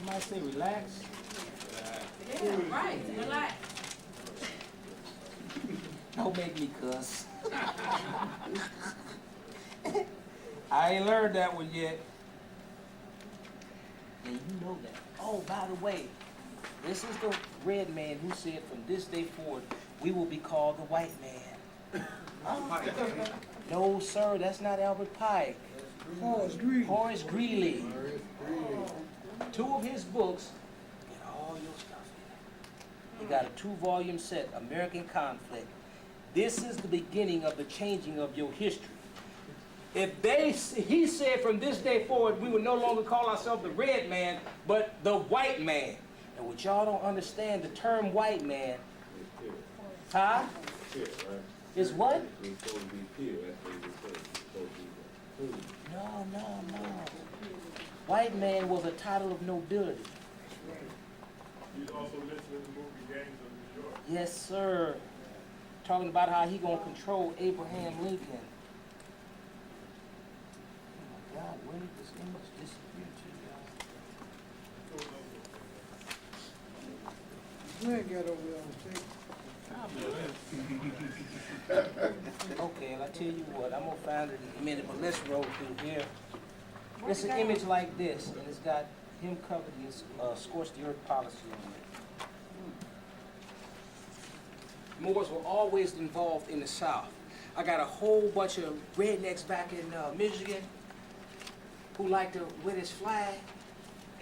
Somebody say relax. Yeah, right. Relax. Don't make me cuss. I ain't learned that one yet. And you know that. Oh, by the way, this is the red man who said from this day forward, we will be called the white man. No, sir, that's not Albert Pike. Horace Greeley. Two of his books, get all your stuff in. He got a 2-volume set, American Conflict. This is the beginning of the changing of your history. He said from this day forward, we would no longer call ourselves the red man, but the white man. And what y'all don't understand, the term white man, huh? Is what? No. White man was a title of nobility. You also mentioned in the movie Gangs of New York. Yes, sir. Talking about how he gonna control Abraham Lincoln. Oh my God, where did this image disappear to, y'all? Glenn got over there on tape. Okay, well, I tell you what, I'm gonna find it in a minute, but let's roll through here. It's an image like this, and it's got him covered in scorched the earth policy on it. Moors were always involved in the South. I got a whole bunch of rednecks back in Michigan who like to wear this flag,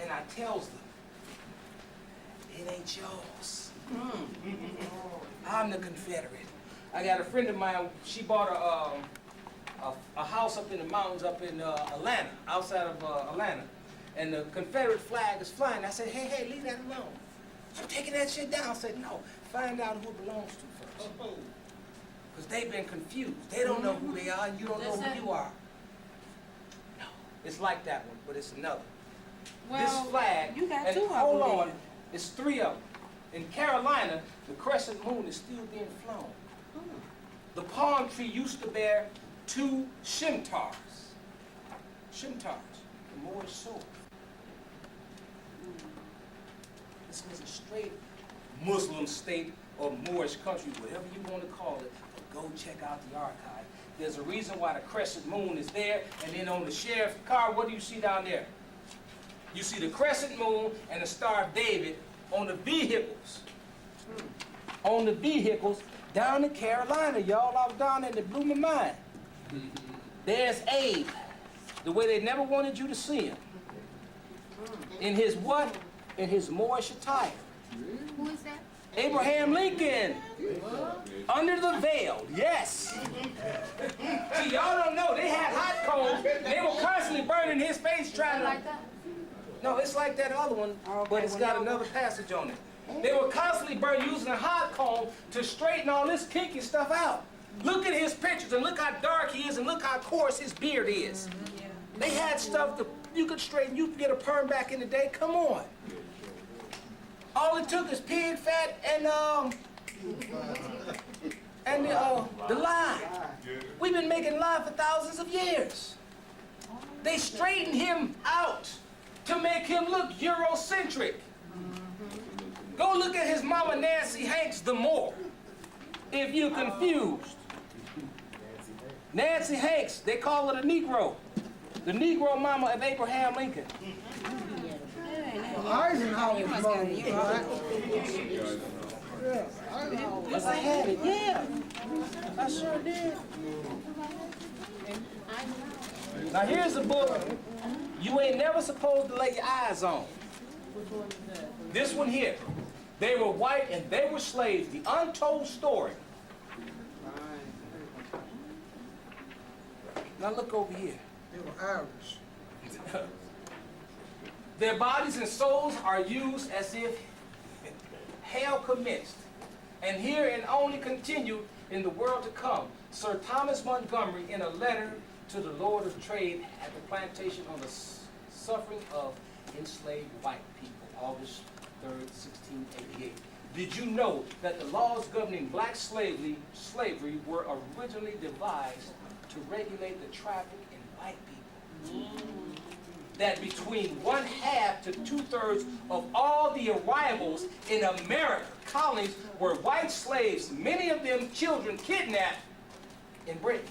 and I tells them, it ain't yours. I'm the Confederate. I got a friend of mine, she bought a house up in the mountains up in Atlanta, outside of Atlanta, and the Confederate flag is flying. I said, hey, leave that alone. I'm taking that shit down. I said, no, find out who it belongs to first. Because they've been confused. They don't know who they are, and you don't know who you are. No, it's like that one, but it's another. Well, This flag, you got and two of them hold on, then. it's 3 of them. In Carolina, the crescent moon is still being flown. The palm tree used to bear 2 shimtars. Shimtars, the Moorish sword. This was a straight Muslim state or Moorish country, whatever you want to call it, but go check out the archive. There's a reason why the crescent moon is there, and then on the sheriff's car, what do you see down there? You see the crescent moon and the Star of David on the vehicles. On the vehicles down in Carolina, y'all. I was down there and it blew my mind. There's Abe, the way they never wanted you to see him. In his what? In his Moorish attire. Who is that? Abraham Lincoln. Under the veil, yes. See, y'all don't know, they had hot coals. They were constantly burning his face trying to... Like that? No, it's like that other one, but it's got another passage on it. They were constantly burning using a hot comb to straighten all this kinky stuff out. Look at his pictures and look how dark he is and look how coarse his beard is. They had stuff that you could straighten, you could get a perm back in the day, come on. All it took is pig fat and the lye. We've been making lye for thousands of years. They straightened him out to make him look Eurocentric. Go look at his mama Nancy Hanks the Moor, if you're confused. Nancy Hanks, they call her the Negro. The Negro mama of Abraham Lincoln. Eisenhower's mother. Yes, I had it, yeah. I sure did. Now here's a book you ain't never supposed to lay your eyes on. This one here. They were white and they were slaves. The untold story. Now look over here. They were Irish. Their bodies and souls are used as if hell commenced. And here and only continued in the world to come. Sir Thomas Montgomery, in a letter to the Lord of Trade at the plantation on the suffering of enslaved white people, August 3rd, 1688. Did you know that the laws governing black slavery were originally devised to regulate the traffic in white people? that between 1/2 to 2/3 of all the arrivals in American colonies were white slaves, many of them children kidnapped in Britain.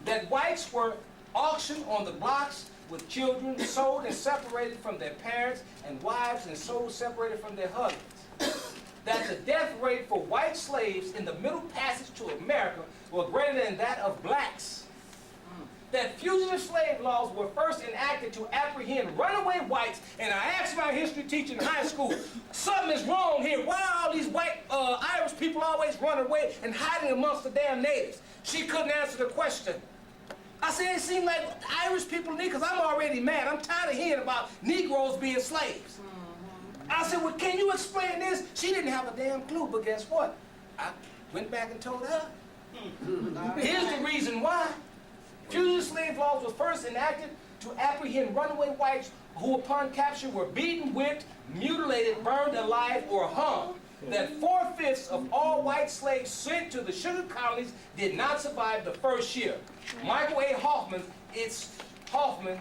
That whites were auctioned on the blocks with children sold and separated from their parents, and wives and sold separated from their husbands. That the death rate for white slaves in the Middle Passage to America was greater than that of blacks. That fugitive slave laws were first enacted to apprehend runaway whites, and I asked my history teacher in high school, something is wrong here. Why are all these white Irish people always running away and hiding amongst the damn natives? She couldn't answer the question. I said, it seemed like Irish people need, because I'm already mad. I'm tired of hearing about Negroes being slaves. I said, well, can you explain this? She didn't have a damn clue, but guess what? I went back and told her. Here's the reason why. Fugitive slave laws were first enacted to apprehend runaway whites who upon capture were beaten, whipped, mutilated, burned alive, or hung. That 4/5 of all white slaves sent to the sugar colonies did not survive the first year. Michael A. Hoffman, it's Hoffman.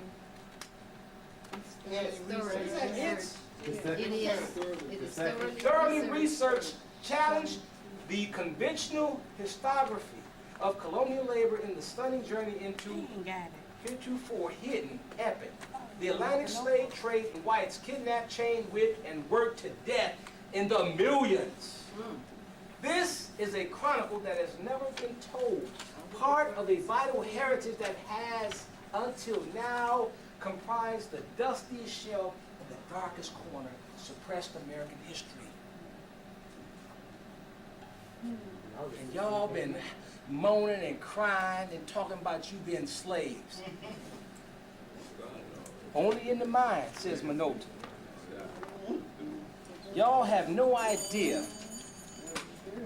Thoroughly researched, challenged the conventional historiography of colonial labor in the stunning journey into heretofore hidden epic. The Atlantic slave trade in whites kidnapped, chained, whipped, and worked to death in the millions. This is a chronicle that has never been told, part of a vital heritage that has, until now, comprised the dustiest shelf of the darkest corner, suppressed American history. And y'all been moaning and crying and talking about you being slaves. Only in the mind, says Minota. Y'all have no idea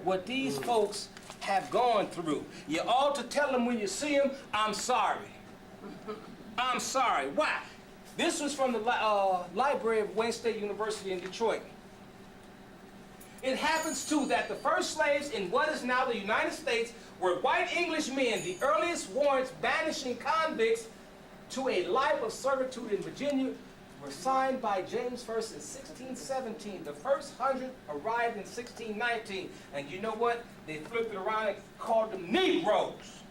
what these folks have gone through. You ought to tell them when you see them, I'm sorry. I'm sorry. Why? This was from the library of Wayne State University in Detroit. It happens too that the first slaves in what is now the United States were white English men, the earliest warrants banishing convicts to a life of servitude in Virginia were signed by James I in 1617. The first 100 arrived in 1619. And you know what? They flipped it around and called them Negroes.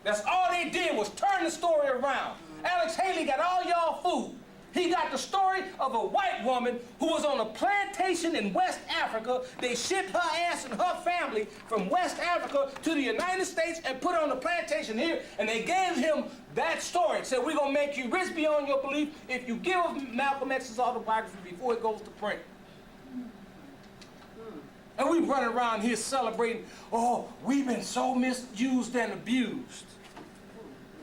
That's all they did was turn the story around. Alex Haley got all y'all food. He got the story of a white woman who was on a plantation in West Africa. They shipped her ass and her family from West Africa to the United States and put her on the plantation here, and they gave him that story. Said, we're going to make you rich beyond your belief if you give Malcolm X's autobiography before it goes to print. And we running around here celebrating, oh, we've been so misused and abused.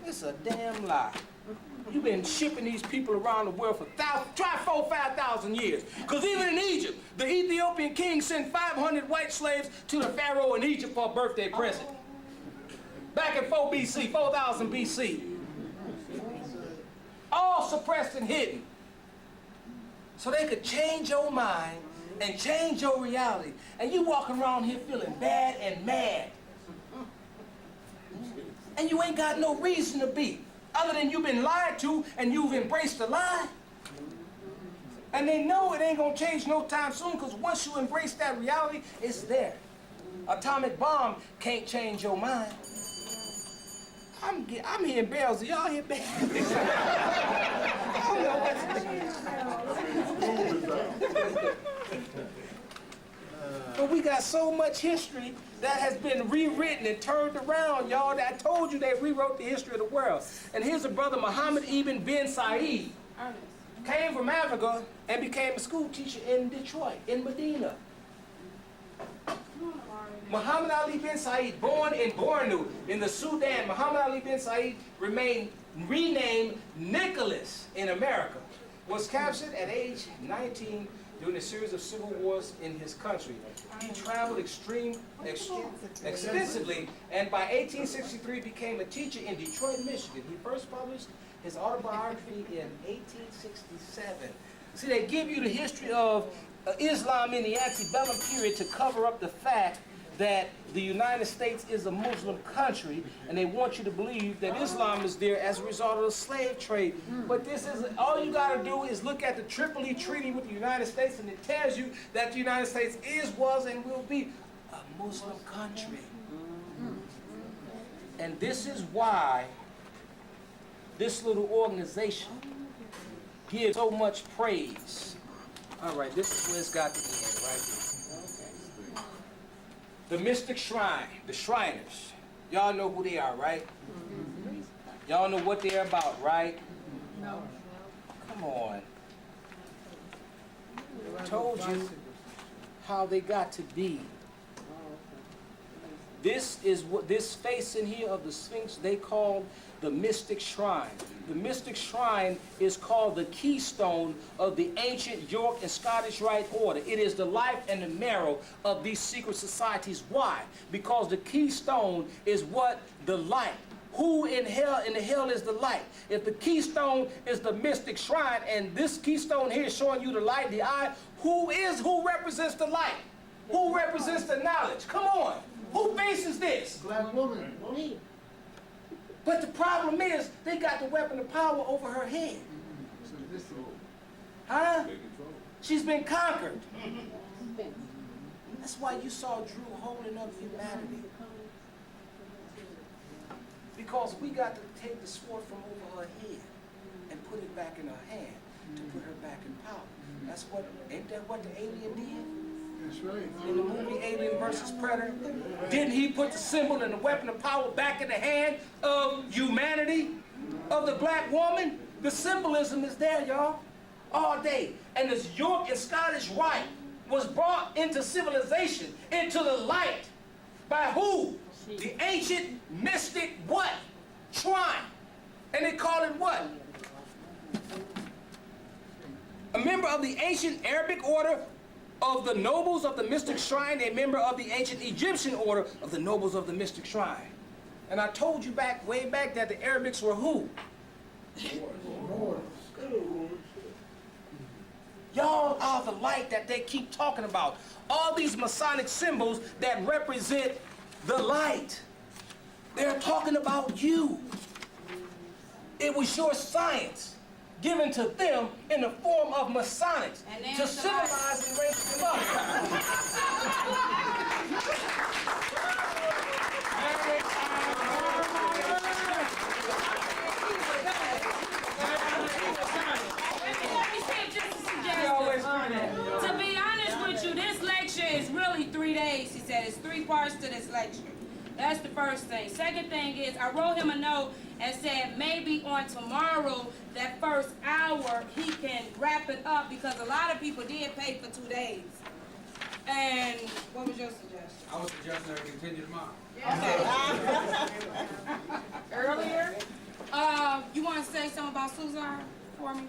It's a damn lie. You've been shipping these people around the world for 5,000 years. Because even in Egypt, the Ethiopian king sent 500 white slaves to the pharaoh in Egypt for a birthday present. Back in 4,000 BC. All suppressed and hidden. So they could change your mind and change your reality. And you walking around here feeling bad and mad. And you ain't got no reason to be. Other than you've been lied to and you've embraced the lie. And they know it ain't gonna change no time soon, because once you embrace that reality, it's there. Atomic bomb can't change your mind. I'm hearing bells. Are y'all hear bells? I don't know what's But we got so much history that has been rewritten and turned around, y'all. I told you they rewrote the history of the world. And here's a brother, Muhammad ibn bin Said, came from Africa and became a school teacher in Detroit, in Medina. Muhammad Ali bin Said, born in Bornu, in the Sudan, Muhammad Ali bin Said renamed Nicholas in America, was captured at age 19 during a series of civil wars in his country. He traveled extensively, and by 1863 became a teacher in Detroit, Michigan. He first published his autobiography in 1867. See, they give you the history of Islam in the antebellum period to cover up the fact that the United States is a Muslim country, and they want you to believe that Islam is there as a result of the slave trade. But this is, all you got to do is look at the Tripoli Treaty with the United States, and it tells you that the United States is, was, and will be a Muslim country. And this is why this little organization gives so much praise. All right, this is where it's got to end, right here. The Mystic Shrine, the Shriners. Y'all know who they are, right? Y'all know what they're about, right? No. Come on. I told you how they got to be. This is what this face in here of the Sphinx they call the Mystic Shrine. The Mystic Shrine is called the keystone of the ancient York and Scottish Rite Order. It is the life and the marrow of these secret societies. Why? Because the keystone is what the light. Who in the hell is the light? If the keystone is the Mystic Shrine, and this keystone here is showing you the light, the eye, who represents the light? Who represents the knowledge? Come on. Who faces this? Black woman. But the problem is, they got the weapon of power over her head. So this is Huh? She's been conquered. That's why you saw Drew holding up humanity. Because we got to take the sword from over her head and put it back in her hand to put her back in power. That's what, ain't that what the alien did? that's right. In the movie Alien vs. Predator? Didn't he put the symbol and the weapon of power back in the hand of humanity, of the black woman? The symbolism is there, y'all, all day. And this York and Scottish Rite was brought into civilization, into the light, by who? The ancient mystic what? Shrine. And they call it what? A member of the ancient Arabic order of the nobles of the mystic shrine, a member of the ancient Egyptian order of the nobles of the mystic shrine. And I told you way back that the Arabics were who? Y'all are the light that they keep talking about. All these Masonic symbols that represent the light. They're talking about you. It was your science given to them in the form of Masonics to civilize and raise them up. Let me say just a suggestion. To be honest with you, this lecture is really 3 days, he said. It's 3 parts to this lecture. That's the first thing. Second thing is, I wrote him a note and said maybe on tomorrow, that first hour, he can wrap it up because a lot of people did pay for 2 days. And what was your suggestion? I was suggesting that we continue tomorrow. Okay. Earlier? You want to say something about Suzar for me?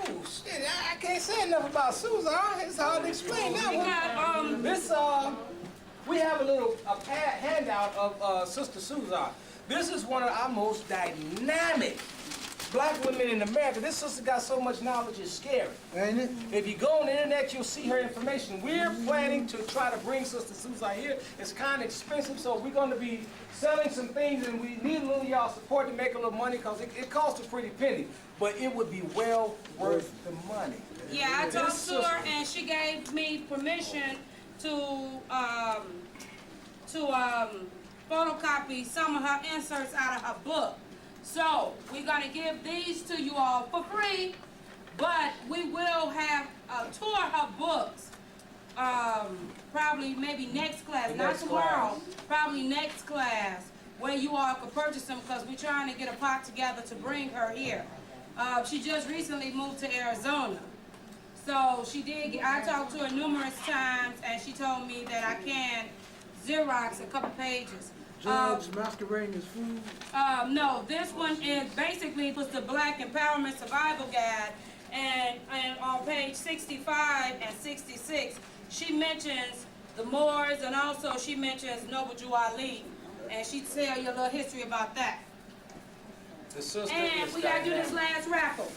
Oh shit! I can't say enough about Susan. It's hard to explain that We one. got, This we have a handout of Sister Suzar. This is one of our most dynamic black women in America. This sister got so much knowledge, it's scary. Ain't it? If you go on the internet, you'll see her information. We're planning to try to bring Sister Suzar here. It's kind of expensive, so we're going to be selling some things, and we need a little y'all support to make a little money because it costs a pretty penny. But it would be well worth the money. yeah, I talked to her and she gave me permission to photocopy some of her inserts out of her book. So we're gonna give these to you all for free, but we will have a tour of her books. Probably maybe next class, not tomorrow. Probably next class where you all could purchase them because we're trying to get a pot together to bring her here. She just recently moved to Arizona. So she did, I talked to her numerous times and she told me that I can Xerox a couple pages. Drugs masquerading as food. No, this one is basically was the Black Empowerment Survival Guide, and on page 65 and 66, she mentions the Moors and also she mentions Noble Jew Ali, and she tell you a little history about that. The sister And is we gotta do this dynamic. last raffle.